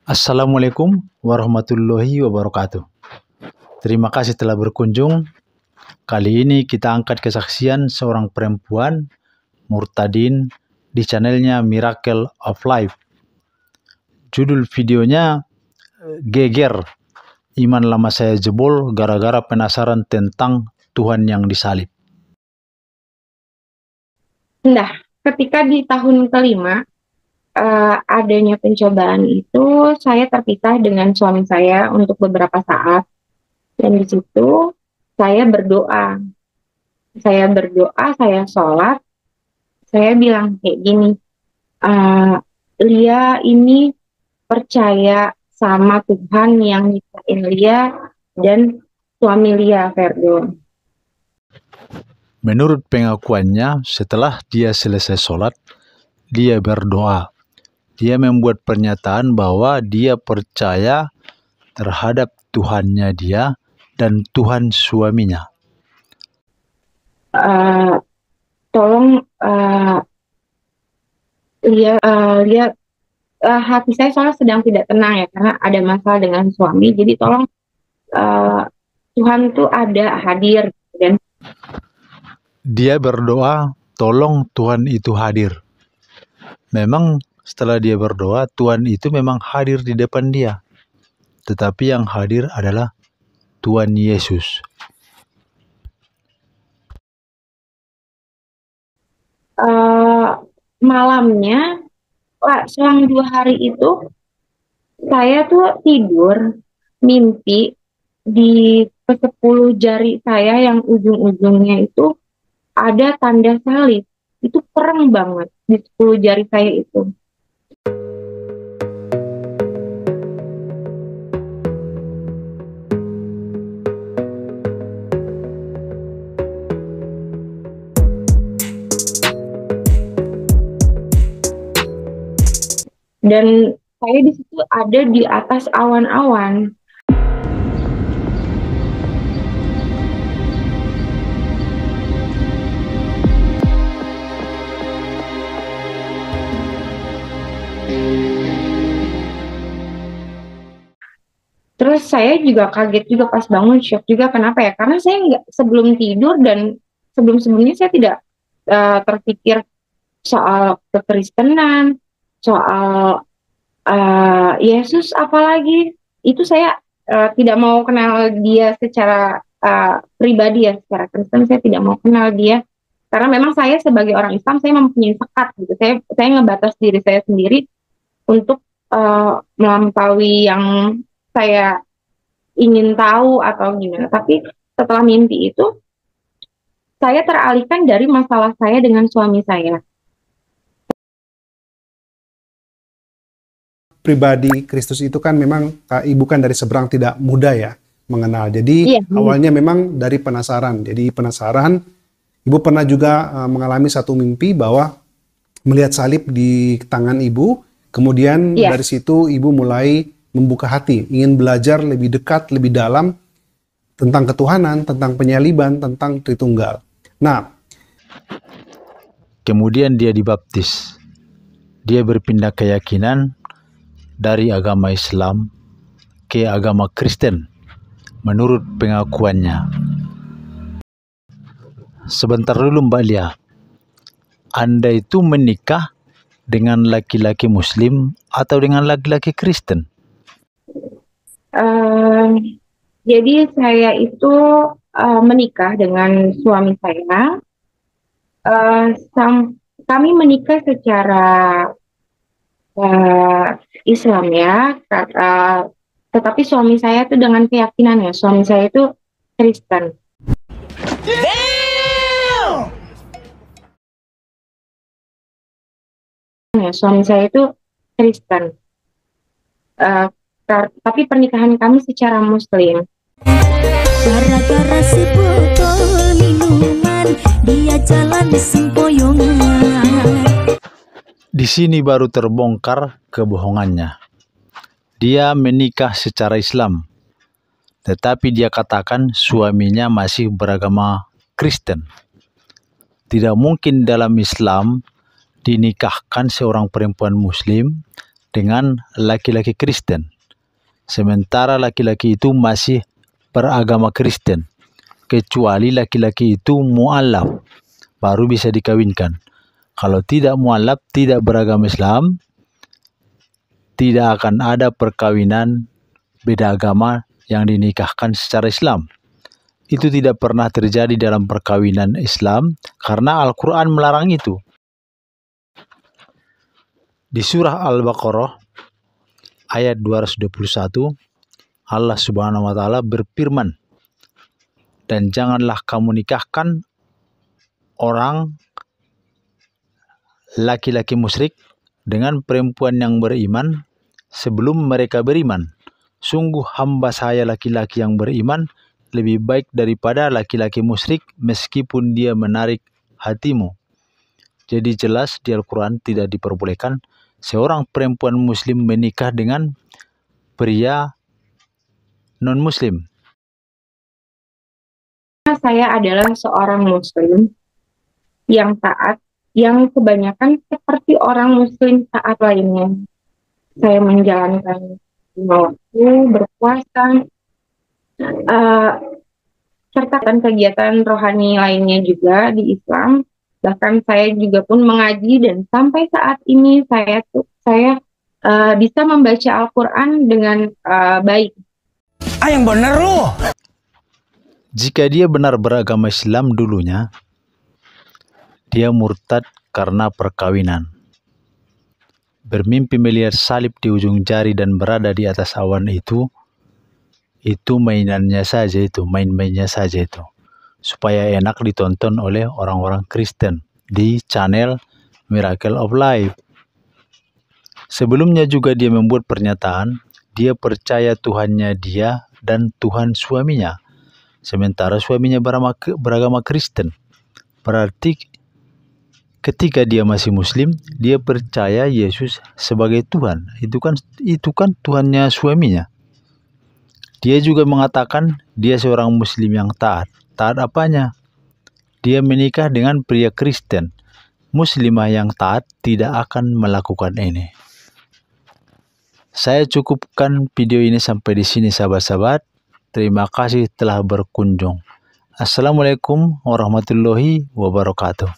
Assalamualaikum warahmatullahi wabarakatuh. Terima kasih telah berkunjung. Kali ini kita angkat kesaksian seorang perempuan murtadin di channelnya Miracle of Life. Judul videonya Geger, iman lama saya jebol gara-gara penasaran tentang Tuhan yang disalib. Nah, ketika di tahun kelima adanya pencobaan itu, saya terpisah dengan suami saya untuk beberapa saat. Dan di situ saya berdoa. Saya sholat, saya bilang kayak gini, Lia ini percaya sama Tuhan yang nyiptain Lia dan suami Lia, Ferdo. Menurut pengakuannya, setelah dia selesai sholat, dia berdoa. Dia membuat pernyataan bahwa dia percaya terhadap Tuhannya dia dan Tuhan suaminya. Tolong lihat hati saya soalnya sedang tidak tenang ya, karena ada masalah dengan suami. Jadi tolong Tuhan tuh ada hadir. Dan dia berdoa, tolong Tuhan itu hadir. Memang setelah dia berdoa, Tuhan itu memang hadir di depan dia. Tetapi yang hadir adalah Tuhan Yesus. Malamnya, selang 2 hari itu, saya tuh tidur, mimpi di ke-10 jari saya yang ujung-ujungnya itu ada tanda salib. Itu perang banget di 10 jari saya itu. Dan saya di situ ada di atas awan-awan. Terus saya juga kaget juga pas bangun, shock juga. Kenapa ya? Karena saya nggak, sebelum tidur dan sebelum-sebelumnya saya tidak terpikir soal kekristenan, soal Yesus apalagi. Itu saya tidak mau kenal dia secara pribadi ya, secara Kristen saya tidak mau kenal dia. Karena memang saya sebagai orang Islam, saya mempunyai sekat gitu. Saya ngebatas diri saya sendiri untuk melampaui yang saya ingin tahu atau gimana. Tapi setelah mimpi itu, saya teralihkan dari masalah saya dengan suami saya. Pribadi Kristus itu kan memang ibu kan dari seberang tidak mudah ya mengenal. Jadi awalnya memang dari penasaran. Jadi penasaran, ibu pernah juga mengalami satu mimpi bahwa melihat salib di tangan ibu. Kemudian dari situ ibu mulai membuka hati, ingin belajar lebih dekat, lebih dalam tentang ketuhanan, tentang penyaliban, tentang Tritunggal. Nah, kemudian dia dibaptis. Dia berpindah keyakinan dari agama Islam ke agama Kristen menurut pengakuannya. Sebentar dulu Mbak Lia, Anda itu menikah dengan laki-laki Muslim atau dengan laki-laki Kristen? Jadi saya itu menikah dengan suami saya. Kami menikah secara Islam ya, tetapi suami saya itu dengan keyakinan ya, suami saya itu Kristen. Ya, suami saya itu Kristen. Tapi pernikahan kami secara Muslim. Gara-gara si botol minuman, dia jalan di sempoyongan. Di sini baru terbongkar kebohongannya. Dia menikah secara Islam, tetapi dia katakan suaminya masih beragama Kristen. Tidak mungkin dalam Islam dinikahkan seorang perempuan Muslim dengan laki-laki Kristen. Sementara laki-laki itu masih beragama Kristen. Kecuali laki-laki itu mu'alaf, baru bisa dikawinkan. Kalau tidak mu'alaf, tidak beragama Islam, tidak akan ada perkawinan beda agama yang dinikahkan secara Islam. Itu tidak pernah terjadi dalam perkawinan Islam karena Al-Quran melarang itu. Di surah Al-Baqarah ayat 221, Allah Subhanahu wa Ta'ala berfirman, "Dan janganlah kamu nikahkan orang laki-laki musyrik dengan perempuan yang beriman sebelum mereka beriman. Sungguh hamba saya laki-laki yang beriman lebih baik daripada laki-laki musyrik meskipun dia menarik hatimu." Jadi jelas di Al-Quran tidak diperbolehkan seorang perempuan muslim menikah dengan pria non-muslim. Saya adalah seorang muslim yang taat, yang kebanyakan seperti orang muslim taat lainnya. Saya menjalankan waktu, berpuasa, serta kegiatan rohani lainnya juga di Islam. Bahkan saya juga pun mengaji, dan sampai saat ini saya bisa membaca Al-Quran dengan baik. Yang bener lu. Jika dia benar beragama Islam dulunya, dia murtad karena perkawinan. Bermimpi melihat salib di ujung jari dan berada di atas awan itu mainannya saja itu, main-mainnya saja itu. Supaya enak ditonton oleh orang-orang Kristen di channel Miracle of Life. Sebelumnya juga dia membuat pernyataan, dia percaya Tuhannya dia dan Tuhan suaminya. Sementara suaminya beragama Kristen. Berarti ketika dia masih muslim, dia percaya Yesus sebagai Tuhan. Itu kan Tuhannya suaminya. Dia juga mengatakan dia seorang muslim yang taat. Taat apanya? Dia menikah dengan pria Kristen. Muslimah yang taat tidak akan melakukan ini. Saya cukupkan video ini sampai di sini, sahabat-sahabat. Terima kasih telah berkunjung. Assalamualaikum warahmatullahi wabarakatuh.